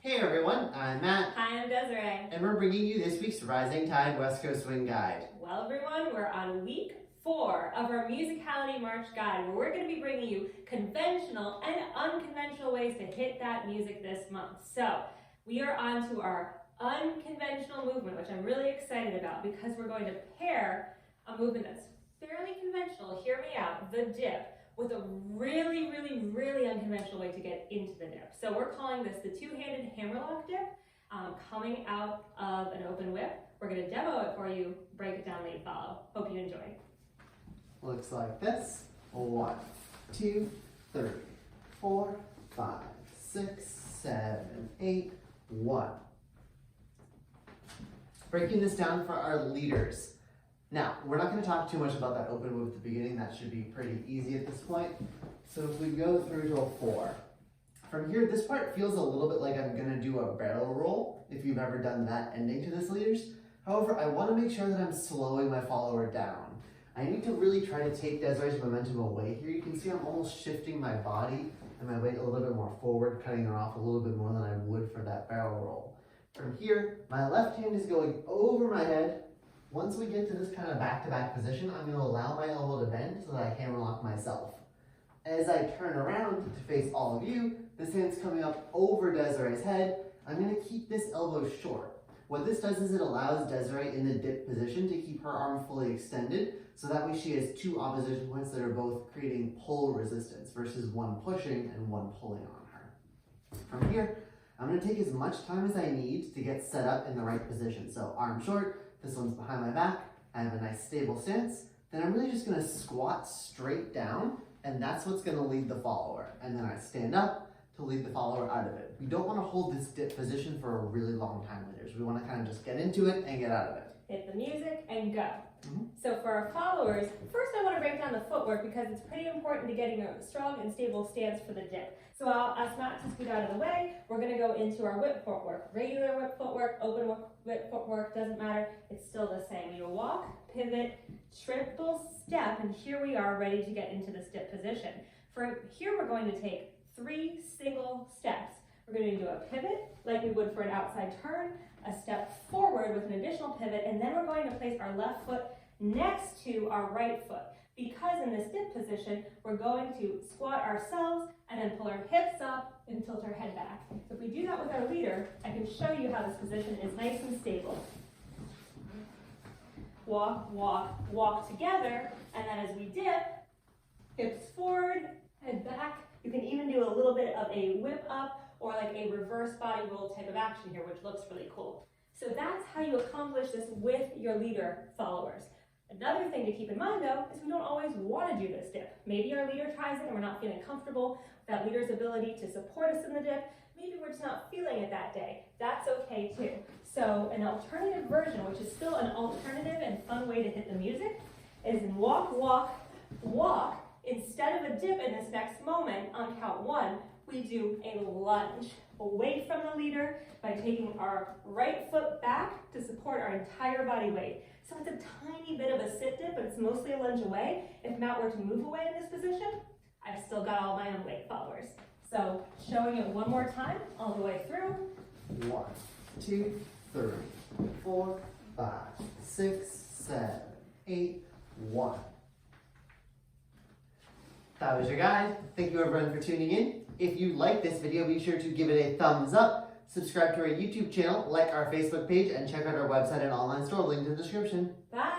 Hey everyone, I'm Matt. Hi, I'm Desiree. And we're bringing you this week's Rising Tide West Coast Swing Guide. Well everyone, we're on week 4 of our Musicality March Guide, where we're going to be bringing you conventional and unconventional ways to hit that music this month. So, we are on to our unconventional movement, which I'm really excited about because we're going to pair a movement that's fairly conventional, hear me out, the dip, with a really unconventional way to get into the dip. So we're calling this the two-handed hammerlock dip, coming out of an open whip. We're going to demo it for you, break it down, lead follow. Hope you enjoy. Looks like this. 1, 2, 3, 4, 5, 6, 7, 8, 1. Breaking this down for our leaders. Now, we're not going to talk too much about that open whip at the beginning. That should be pretty easy at this point. So if we go through to a 4. From here, this part feels a little bit like I'm going to do a barrel roll, if you've ever done that ending to this leaders. However, I want to make sure that I'm slowing my follower down. I need to really try to take Desiree's momentum away here. You can see I'm almost shifting my body and my weight a little bit more forward, cutting her off a little bit more than I would for that barrel roll. From here, my left hand is going over my head. Once we get to this kind of back-to-back position, I'm going to allow my elbow to bend so that I hammerlock myself. As I turn around to face all of you, this hand's coming up over Desiree's head. I'm going to keep this elbow short. What this does is it allows Desiree in the dip position to keep her arm fully extended, so that way she has 2 opposition points that are both creating pull resistance versus one pushing and one pulling on her. From here, I'm going to take as much time as I need to get set up in the right position. So arm short, this one's behind my back, I have a nice stable stance, then I'm really just going to squat straight down, and that's what's going to lead the follower. And then I stand up to lead the follower out of it. We don't want to hold this dip position for a really long time leaders. We want to kind of just get into it and get out of it. Hit the music and go. So for our followers, first I want to break down the footwork because it's pretty important to getting a strong and stable stance for the dip. So I'll ask Matt to scoot out of the way. We're going to go into our whip footwork. Regular whip footwork, open whip footwork, doesn't matter. It's still the same. You walk, pivot, triple step, and here we are ready to get into this dip position. For here we're going to take 3 single steps. We're going to do a pivot like we would for an outside turn, a step forward with an additional pivot, and then we're going to place our left foot next to our right foot. Because in this dip position, we're going to squat ourselves and then pull our hips up and tilt our head back. So if we do that with our leader, I can show you how this position is nice and stable. Walk, walk, walk together, and then as we dip, hips forward, head back. You can even do a little bit of a whip up or like a reverse body roll type of action here, which looks really cool. So that's how you accomplish this with your leader followers. Another thing to keep in mind though, is we don't always want to do this dip. Maybe our leader tries it and we're not feeling comfortable with that leader's ability to support us in the dip. Maybe we're just not feeling it that day. That's okay too. So an alternative version, which is still an alternative and fun way to hit the music, is in walk, walk, walk. Instead of a dip in this next moment, on count 1, we do a lunge away from the leader by taking our right foot back to support our entire body weight. So it's a tiny bit of a sit dip, but it's mostly a lunge away. If Matt were to move away in this position, I've still got all my own weight followers. So showing it one more time, all the way through. 1, 2, 3, 4, 5, 6, 7, 8, 1. That was your guide. Thank you everyone for tuning in. If you like this video, be sure to give it a thumbs up, subscribe to our YouTube channel, like our Facebook page, and check out our website and online store linked in the description. Bye.